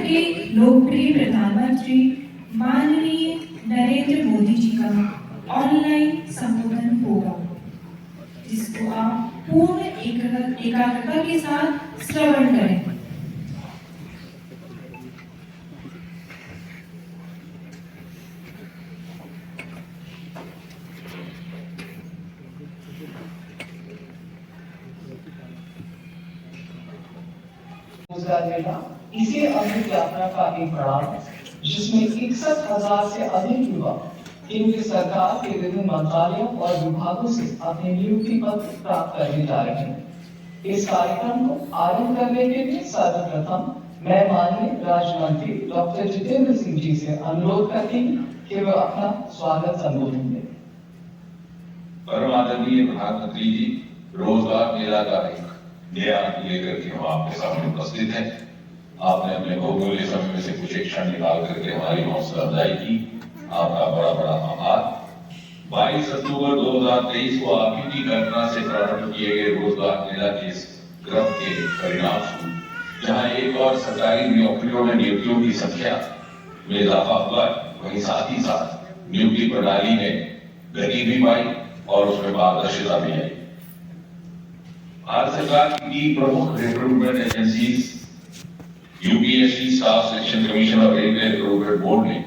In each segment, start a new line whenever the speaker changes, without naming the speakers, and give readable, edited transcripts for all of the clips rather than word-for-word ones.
के लोकप्रिय प्रधानमंत्री माननीय नरेंद्र मोदी जी का ऑनलाइन संबोधन होगा, जिसको आप पूर्ण एकाग्रता के साथ श्रवण करें।
रोजगार मेला इसी अमृत यात्रा का एक पड़ाव है, जिसमें 61,000 से अधिक युवा केंद्र सरकार के विभिन्न मंत्रालयों और विभागों से अपने नियुक्ति पत्र प्राप्त करने जा रहे हैं। इस कार्यक्रम को आरंभ करने के लिए सर्वप्रथम मैं माननीय राज्य मंत्री डॉक्टर जितेंद्र सिंह जी से अनुरोध करती हूँ कि वे अपना स्वागत संबोधन दें।
परम आदरणीय प्रधानमंत्री जी, रोजगार मेला का एक नया लेकर के हम आपके सामने उपस्थित हैं। आपने अपने बहुमूल्य समय में से कुछ एक क्षण निकाल करके हमारी हौसला अफजाई की, आपका बड़ा बड़ा आभार। 22 अक्टूबर 2023 को आप ही की घटना से प्रारंभ किए गए रोजगार मेला के इस क्रम के परिणाम स्वरूप जहां एक और सरकारी नौकरियों में नियुक्तियों की संख्या में इजाफा हुआ, वहीं साथ ही साथ नियुक्ति प्रणाली में गति भी पाई और उसमें पारदर्शिता भी आई। भारत सरकार की प्रमुख recruitment agencies UPSC, staff selection commission और रेलवे रिक्रूटमेंट बोर्ड ने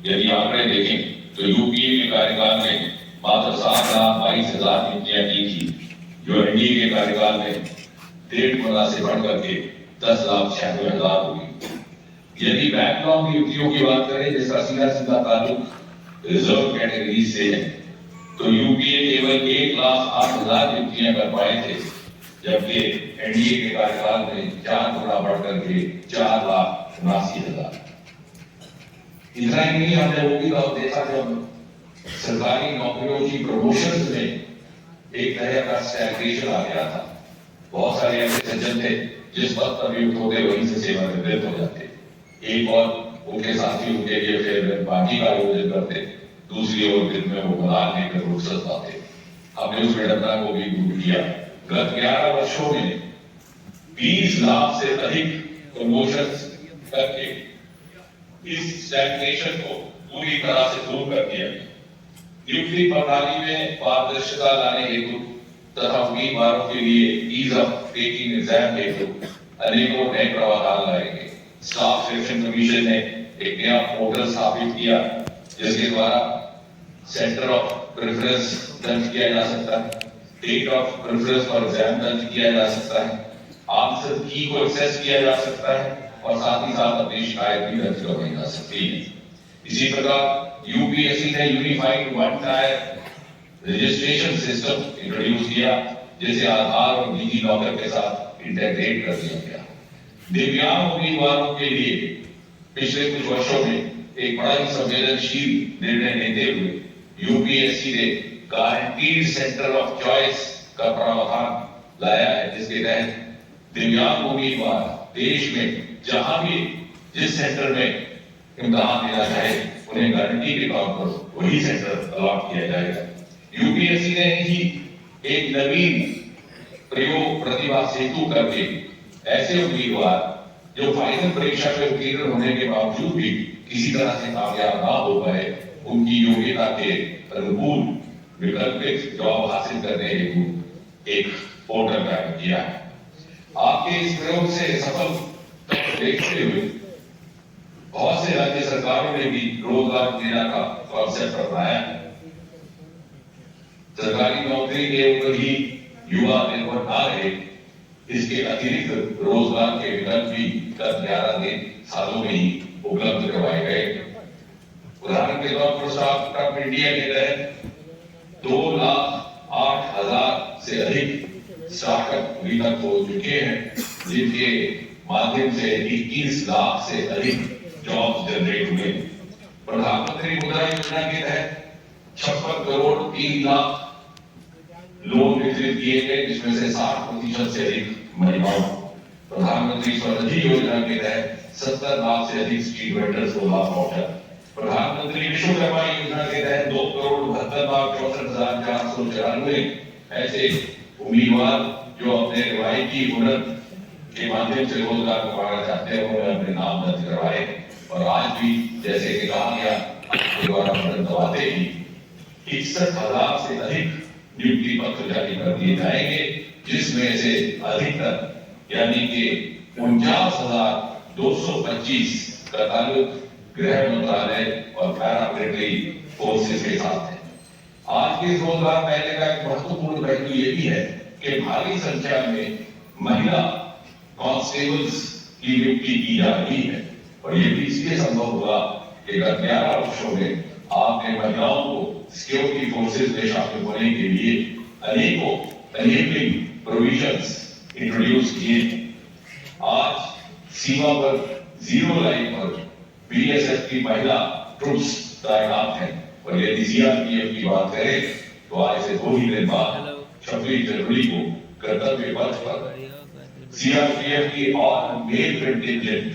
यदि आंकड़े देखें तो यूपीए के कार्यकाल में मात्र 7,22,000 नियुक्तियां की थी, जो एनडीए के कार्यकाल में 1.5 गुना से बढ़कर के 10,96,000 हो गई। यदि बैकलॉग नियुक्तियों की बात करें, जिसका सीधा ताल्लुक रिजर्व कैटेगरी से है, तो यूपीए केवल 1,08,000 नियुक्तियां कर पाए थे, जबकि एनडीए के कार्यकाल में 4 गुना बढ़कर के 4,79,000। इतना ही नहीं, हमने वो भी देखा जब सरकारी नौकरियों की प्रमोशन में एक तरह का स्टैग्नेशन आ गया था। बहुत सारे ऐसे सज्जन थे जिस पद पर नियुक्त होते वहीं से सेवानिवृत्त हो जाते, एक और उनके साथी उनके लिए फिर पार्टी का आयोजन करते, दूसरी ओर दिन में वो मदान लेकर रुखसत पाते। हमने उस विडंबना को भी दूर किया। गत 11 वर्षों में 20 लाख से अधिक प्रमोशन करके इस स्टैग्नेशन को पूरी तरह से दूर कर दिया। नियुक्ति प्रणाली में पारदर्शिता लाने हेतु तथा उम्मीदवारों के लिए ईज ऑफ टेकिंग एग्जाम हेतु अनेकों नए प्रावधान लाए गए। स्टाफ सिलेक्शन कमीशन ने एक नया पोर्टल स्थापित किया, जिसके द्वारा सेंटर ऑफ प्रेफरेंस दर्ज किया जा सकता है, date of preference for exam दर्ज किया जा सकता है, आंसर की को एक्सेस किया जा सकता है और साथ ही साथ अपनी शिकायत भी दर्ज करवाई जा सकती है। इसी प्रकार यूपीएससी ने unified one tyre registration system introduce किया, जिसे आधार और निजी लॉकर के साथ इंटीग्रेट कर दिया गया। दिव्यांग उम्मीदवारों के लिए पिछले कुछ वर्षों में एक बड़ा ही संवेदनशील निर्णय लेते हुए यूपीएससी ने गारंटीड सेंटर ऑफ चॉइस का प्रावधान लाया है, जिसके तहत दिव्यांग उम्मीदवार देश में जहां भी जिस सेंटर में इम्तिहान देना चाहे, उन्हें गारंटी के तौर पर वही सेंटर अलॉट किया जाएगा। यूपीएससी ने ही एक नवीन प्रयोग प्रतिभा सेतु करके ऐसे उम्मीदवार जो फाइनल परीक्षा में उत्तीर्ण होने के बावजूद भी किसी तरह से कामयाब ना हो पाए, उनकी योग्यता के अनुकूल वैकल्पिक जॉब हासिल करने हेतु एक पोर्टल कायम किया है। आपके इस प्रयोग से सफल देखते हुए बहुत से राज्य सरकारों ने भी रोजगार मेला का कॉन्सेप्ट अपनाया है। सरकारी नौकरी के ऊपर ही युवा निर्भर ना रहे, इसके अतिरिक्त रोजगार के विकल्प भी गत 11 सालों में ही उपलब्ध करवाए गए। उदाहरण के तौर पर स्टार्टअप इंडिया के तहत 2,08,000 से अधिक स्टार्टअप अभी तक हो चुके हैं, जिनके माध्यम से 21 लाख से अधिक जॉब जनरेट हुए। प्रधानमंत्री मुद्रा योजना के तहत 56 करोड़ 3 लाख लोन वितरित किए गए, जिसमें से 60% से अधिक महिलाओं। प्रधानमंत्री स्वनिधि योजना के तहत 70 लाख से अधिक स्ट्रीट वेंडर्स को लाभ पहुंचा। प्रधानमंत्री विश्वकर्मा योजना के तहत 2 करोड़ 72,64,494 ऐसे उम्मीदवार जो अपने रिवायती हुनर के माध्यम से रोजगार को बढ़ाना चाहते हैं उन्होंने अपने नाम दर्ज करवाए और आज भी जैसे कि कहा गया आपके द्वारा बटन दबाते ही 61,000 से अधिक नियुक्ति पत्र जारी कर दिए जाएंगे, जिसमें से अधिकतर यानी कि 49,225 का ताल्लुक गृह मंत्रालय और पैरामिलिट्री फोर्सेस के साथ है। आज के रोजगार मेले का एक महत्वपूर्ण पहलू ये भी है कि भारी संख्या में महिला कांस्टेबल्स की नियुक्ति की जा रही है और ये भी इसलिए संभव हुआ कि गत 11 वर्षों में आपने महिलाओं को सिक्योरिटी फोर्सेस में शामिल होने के लिए अनेकों एनेबलिंग प्रोविजंस इंट्रोड्यूस किए। आज सीमा पर जीरो लाइन पर बीएसएफ की महिला ट्रूप्स तैनात हैं और यदि सीआरपीएफ की बात करें तो आज से 2 ही दिन बाद 26 जनवरी को कर्तव्य पथ पर सीआरपीएफ की और मेल कंटिंजेंट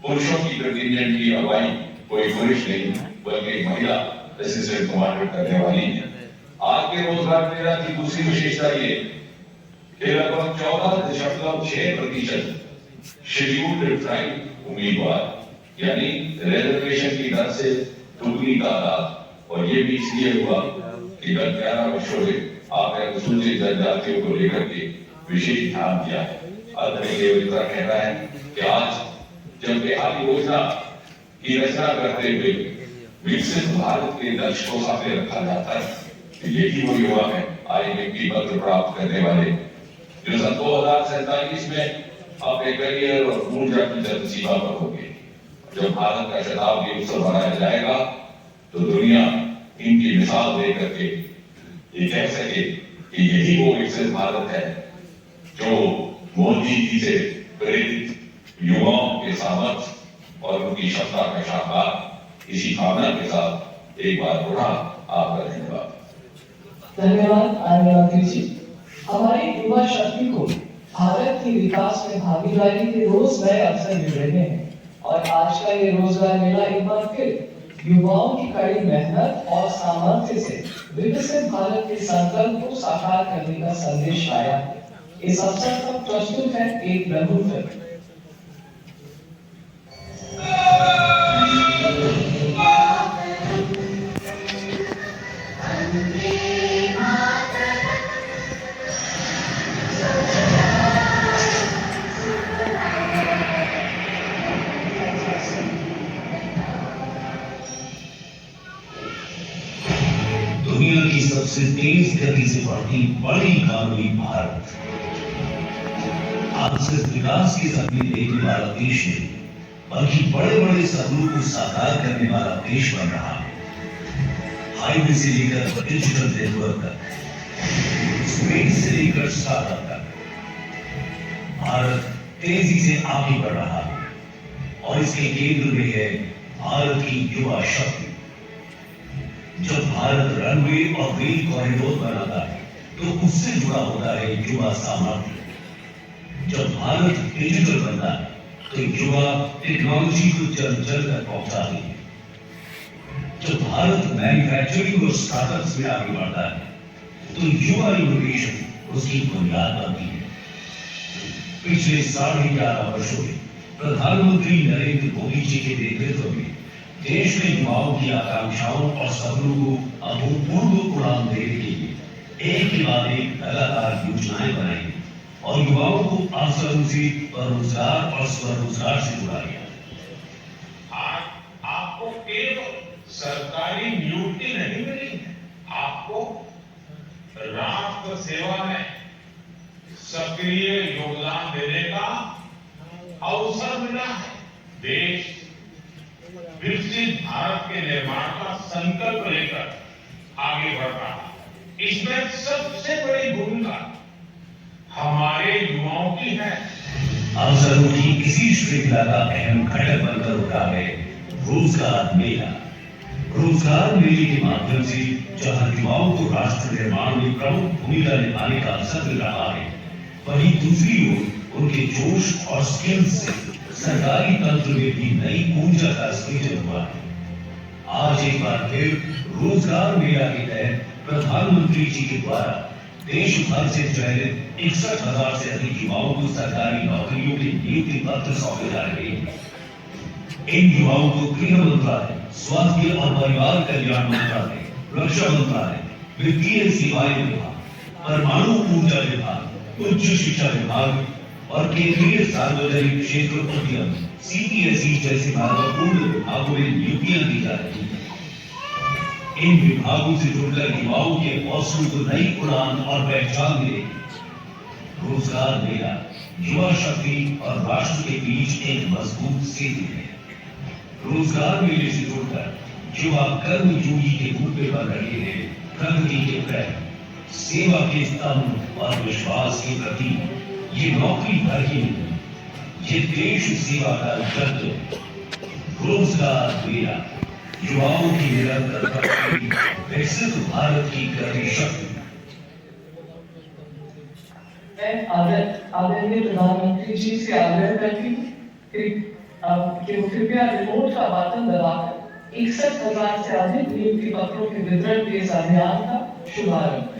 पुरुषों की कंटिंजेंट की अगुवाई कोई पुरुष नहीं बल्कि महिला असिस्टेंट कमांडर करने वाली है। आज के रोजगार मेला की दूसरी विशेषता ये कि लगभग 14.6% शेड्यूल्ड ट्राइब उम्मीदवार यानी रिजर्वेशन की दर से दुगनी तादाद और ये भी इसलिए हुआ कि गत 11 वर्षों में आपने अनुसूचित जनजातियों को लेकर के विशेष ध्यान दिया है। अंत में केवल इतना कहना है कि आज जब बिहार योजना की रचना करते हुए विकसित भारत के लक्ष्य को सामने रखा जाता है तो यही वो युवा है आज नियुक्ति पत्र प्राप्त करने वाले जो सन 2047 में अपने करियर और ऊर्जा की जन्म सीमा पर होंगे। जब भारत का शताब्दी उत्सव मनाया जाएगा तो दुनिया इनकी मिसाल दे करके ये कह सके कि यही वो विकसित भारत है जो मोदी जी से प्रेरित युवाओं के सामर्थ्य और उनकी क्षमता का साकार इसी भावना के साथ एक बार पुनः आपका धन्यवाद।
धन्यवाद आर्यमंत्री जी। हमारी युवा शक्ति को भारत के विकास में भागीदारी के रोज नए अवसर मिल रहे हैं और आज का ये रोजगार मेला एक बार फिर युवाओं की कड़ी मेहनत और सामर्थ्य से विकसित भारत के संकल्प को साकार करने का संदेश लाया है। इस अवसर पर प्रस्तुत है एक लघु फिल्म।
दुनिया की सबसे तेज गति से बढ़ती बड़ी इकॉनमी भारत आज सिर्फ विकास के सपने देखने वाला देश नहीं बल्कि बड़े बड़े सपनों को साकार करने वाला देश बन रहा है। हाईवे से लेकर डिजिटल नेटवर्क तक, स्पेस से लेकर स्टार्टअप तक भारत तेजी से आगे बढ़ रहा है और इसके केंद्र में है भारत की युवा शक्ति। जब भारत रनवे और रेल कॉरिडोर बनाता है तो उससे जुड़ा होता है युवा सामर्थ्य। जब भारत डिजिटल बनता है तो युवा टेक्नोलॉजी को जल जल तक पहुंचाते हैं। जब भारत मैन्युफैक्चरिंग और स्टार्टअप्स में आगे बढ़ता है तो युवा इनोवेशन उसकी बुनियाद बनती है। पिछले 11.5 वर्षों में प्रधानमंत्री नरेंद्र मोदी जी के नेतृत्व में देश में युवाओं की आकांक्षाओं और सपनों को अभूतपूर्व उड़ान देने के लिए एक के बाद एक लगातार योजनाएं बनाई और युवाओं को अवसरों से रोजगार और स्वरोजगार से जुड़ा गया।
आज आपको केवल सरकारी नियुक्ति नहीं मिली है, आपको राष्ट्र सेवा में सक्रिय योगदान देने का अवसर मिला है। देश विकसित भारत के निर्माण का संकल्प लेकर आगे बढ़ रहा है। इसमें सबसे बड़ी भूमिका हमारे युवाओं की है।
अवसरों की इसी श्रृंखला का अहम घटक बनकर उठा है रोजगार मेला। रोजगार मेले के माध्यम से जहां युवाओं को राष्ट्र निर्माण में प्रमुख भूमिका निभाने का अवसर मिल रहा है, वहीं दूसरी ओर उनके जोश और स्किल्स से सरकारी तंत्र में भी नई ऊर्जा का सृजन हुआ है। आज एक बार फिर रोजगार मेला के तहत प्रधानमंत्री जी के द्वारा देश भर से चयनित 61,000 से अधिक युवाओं को सरकारी नौकरियों के नियुक्ति पत्र सौंपे जा रहे हैं। इन युवाओं को गृह मंत्रालय, स्वास्थ्य और परिवार कल्याण मंत्रालय, रक्षा मंत्रालय, वित्तीय सेवाएं विभाग, परमाणु ऊर्जा विभाग, उच्च शिक्षा विभाग और केंद्रीय सार्वजनिक क्षेत्र उद्यम CPSE जैसे महत्वपूर्ण विभागों में नियुक्तियां दी जा रही हैं। इन विभागों से जुड़कर युवाओं के हौसलों को नई उड़ान और पहचान मिलेगी। रोजगार मेला युवा शक्ति और राष्ट्र के बीच एक मजबूत सेतु है। रोजगार मेले से जुड़कर युवा कर्मयोगी के रूप में बन रहे हैं प्रगति के प्रेम, सेवा के स्तंभ और विश्वास के प्रति। ये नौकरी भर ही नहीं, ये देश सेवा का यज्ञ। रोजगार मेला युवाओं की निरंतर प्रगति, विकसित भारत की गति शक्ति।
मैं आदरणीय प्रधानमंत्री जी से आग्रह करती हूँ कि वो कृपया रिमोट का बटन दबाकर 61,000 से अधिक नियुक्ति पत्रों के वितरण के इस अभियान का शुभारंभ करें।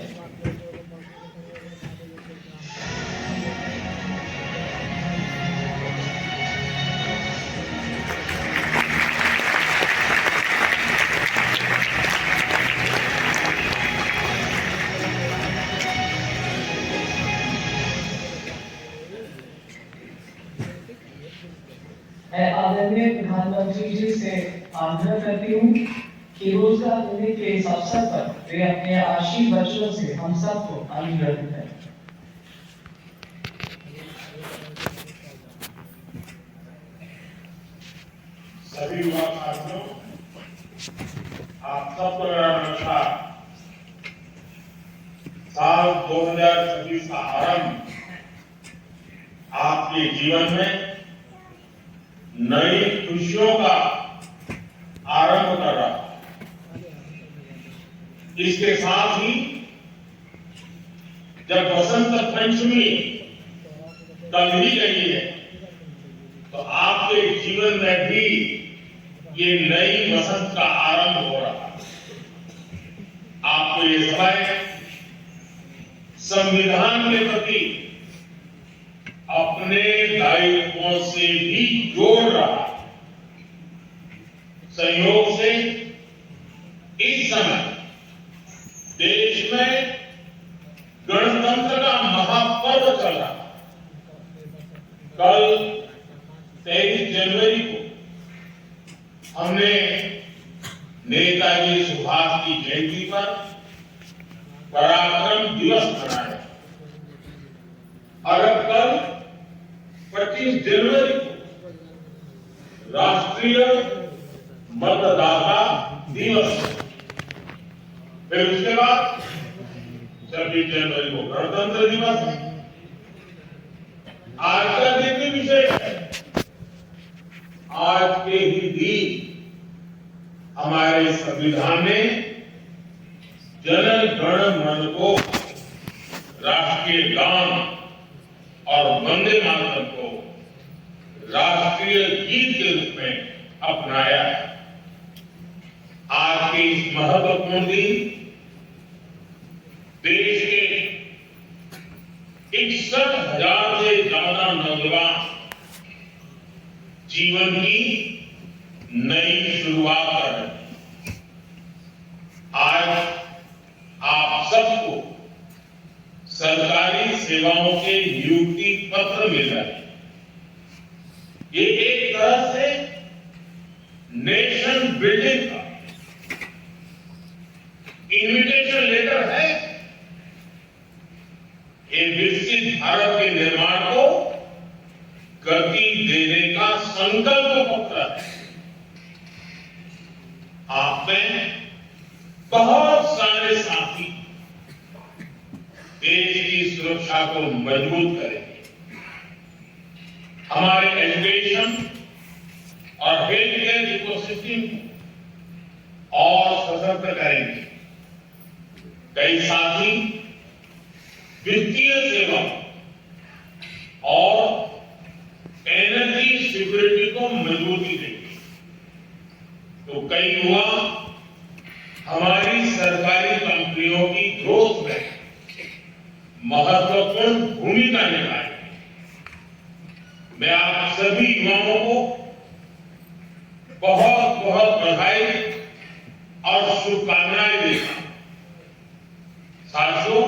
मैं आदरणीय प्रधानमंत्री जी से आग्रह करती हूँ कि रोजगार देने के इस अवसर पर वे अपने आशीर्वचनों से हम सबको अनुग्रहित करें।
सभी युवा साथियों, आप सबको मेरा नमस्कार। साल 2026 का आरंभ आपके जीवन में नई खुशियों का आरंभ कर रहा है। इसके साथ ही जब बसंत पंचमी कल ही गई है, तो आपके जीवन में भी ये नई वसंत का आरंभ हो रहा है। आपको ये समय संविधान के प्रति अपने दायित्वों से भी जोड़ रहा है। संयोग से इस समय देश में गणतंत्र का महापर्व चल रहा है। कल 23 जनवरी को हमने नेताजी सुभाष की जयंती पर पराक्रम दिवस मनाया और अब कल 25 जनवरी को राष्ट्रीय मतदाता दिवस है। फिर उसके बाद 26 जनवरी को गणतंत्र दिवस है। आज का दिन भी विशेष है। आज के ही दिन हमारे संविधान ने जन गण मन को राष्ट्रीय गान और वंदे मातरम को राष्ट्रीय गीत के रूप में अपनाया। आज के इस महत्वपूर्ण दिन देश के 61,000 से ज्यादा नौजवान जीवन की नई शुरुआत कर रहे हैं। आज आप सबको सरकारी सेवाओं के नियुक्ति पत्र मिल रहे हैं। ये एक तरह से नेशन बिल्डिंग का इन्विटेशन लेटर है। ये विकसित भारत के निर्माण को गति देने का संकल्प पत्र है। आप में बहुत सारे साथी देश की सुरक्षा को मजबूत करेंगे। हमारे एजुकेशन और हेल्थ केयर इकोसिस्टम को और सशक्त करेंगे। कई साथी वित्तीय सेवा और एनर्जी सिक्योरिटी को मजबूती देंगे। तो कई युवा हमारी सरकारी कंपनियों की ग्रोथ में महत्वपूर्ण भूमिका निभाएगी। मैं आप सभी युवाओं को बहुत बहुत बधाई और शुभकामनाएं देता हूं। साथियों,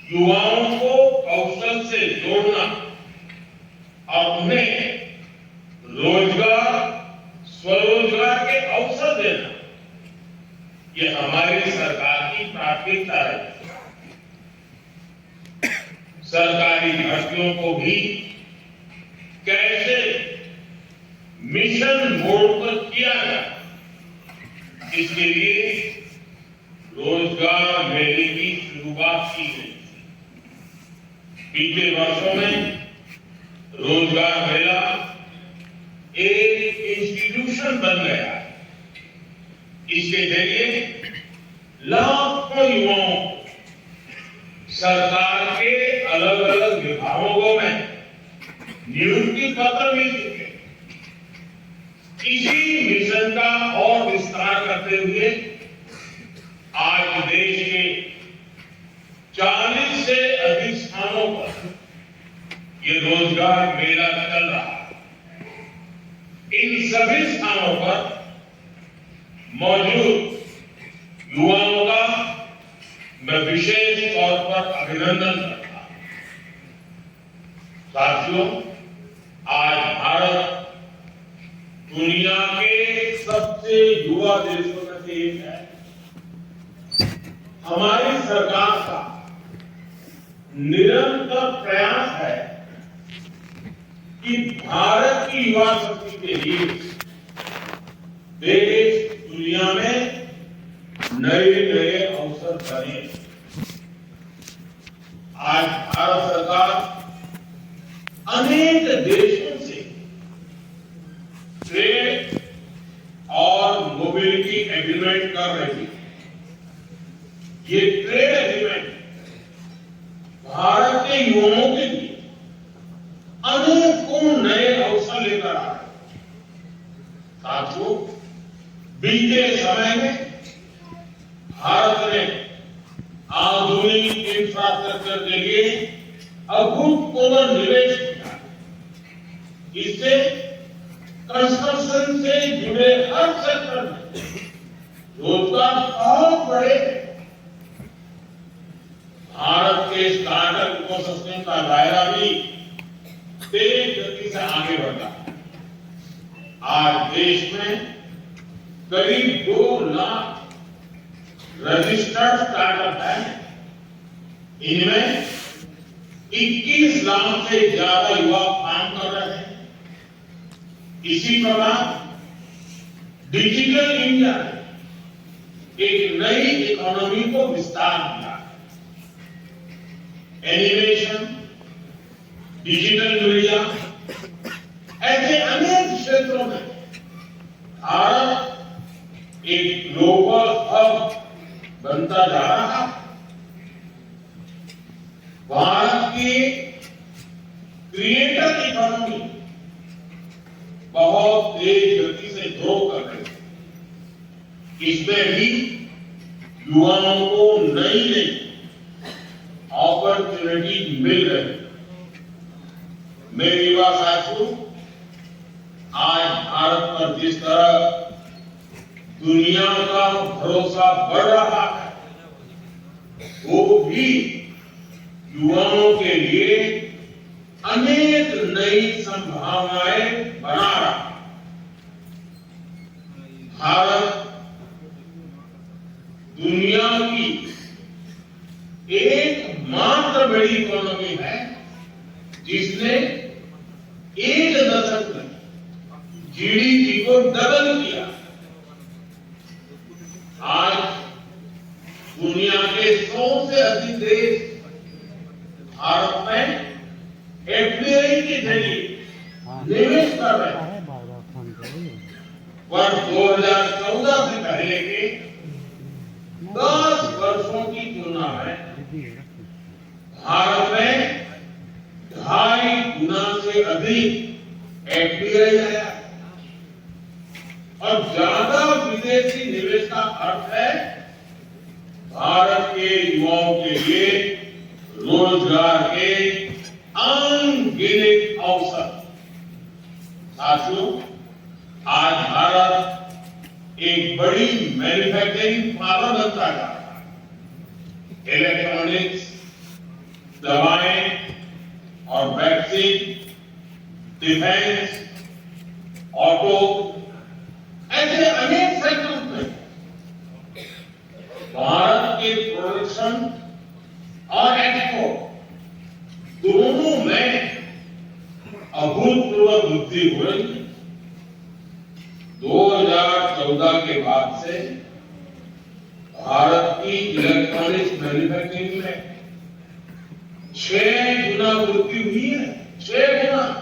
युवाओं को कौशल से जोड़ना और उन्हें रोजगार, स्वरोजगार के अवसर देना, ये हमारी सरकार की प्राथमिकता है। सरकारी भर्तियों को भी कैसे मिशन मोड पर किया जाए, इसके लिए रोजगार मेले की शुरुआत की गई। बीते वर्षों में रोजगार मेला एक इंस्टीट्यूशन बन गया है। इसके जरिए लाखों युवाओं को सरकार के अलग अलग विभागों में नियुक्ति पत्र मिल चुके। इसी मिशन का और विस्तार करते हुए आज देश के 40 से अधिक स्थानों पर ये रोजगार मेला चल रहा है। इन सभी स्थानों पर मौजूद युवाओं का मैं विशेष तौर पर अभिनंदन करता हूं। साथियों, आज भारत दुनिया के सबसे युवा देशों में से एक है। हमारी सरकार का निरंतर प्रयास है कि भारत की युवा शक्ति के लिए देश दुनिया में नए नए अवसर बने। आज भारत सरकार अनेक देशों से ट्रेड और मोबिलिटी एग्रीमेंट कर रही है। ये ट्रेड एग्रीमेंट भारत के युवाओं के लिए अनेकों नए अवसर लेकर आ रहे हैं। साथियों, बीते समय में भारत ने आधुनिक इंफ्रास्ट्रक्चर के लिए अभूतपूर्व निवेश किया। इससे कंस्ट्रक्शन से जुड़े हर सेक्टर में रोजगार बहुत बढ़े। भारत के स्टार्टअप इकोसिस्टम का दायरा भी तेज गति से आगे बढ़ा है। आज देश में करीब 2 लाख रजिस्टर्ड स्टार्टअप है। इनमें 21 लाख से ज्यादा युवा काम कर रहे हैं। इसी प्रकार डिजिटल इंडिया ने एक नई इकोनॉमी को विस्तार दिया है। एनिमेशन, डिजिटल मीडिया, ऐसे अनेक क्षेत्रों में भारत एक ग्लोबल हब बनता जा रहा है। भारत की क्रिएटर इकोनॉमी बहुत तेज गति से ग्रो कर रही है। इसमें भी युवाओं को नई नई अपॉर्चुनिटी मिल रही है। मेरे युवा साथियों, आज भारत पर जिस तरह दुनिया का भरोसा बढ़ रहा है, वो भी युवाओं के लिए अनेक नई संभावनाएं बना रहा है। भारत दुनिया की एकमात्र बड़ी इकोनॉमी है जिसने एक दशक में जीडीपी को डबल किया। आज दुनिया के 100 से अधिक देश भारत में एफडीआई के जरिए निवेश कर रहे हैं। वर्ष 2014 से पहले के 10 वर्षों की तुलना में भारत में 2.5 गुना से अधिक एफडीआई आया और ज्यादा विदेशी निवेश का अर्थ है भारत के युवाओं के लिए रोजगार के अनगिनत अवसर। साथियों, आज भारत एक बड़ी मैन्युफैक्चरिंग पावर बनता जा रहा है। इलेक्ट्रॉनिक्स, दवाएं और वैक्सीन, डिफेंस, ऑटो, ऐसे अनेक सेक्टर्स में भारत के प्रोडक्शन और एक्सपोर्ट दोनों में अभूतपूर्व वृद्धि हो रही है। 2014 के बाद से भारत की इलेक्ट्रॉनिक्स मैन्युफैक्चरिंग में 6 गुना वृद्धि हुई है। 6 गुना।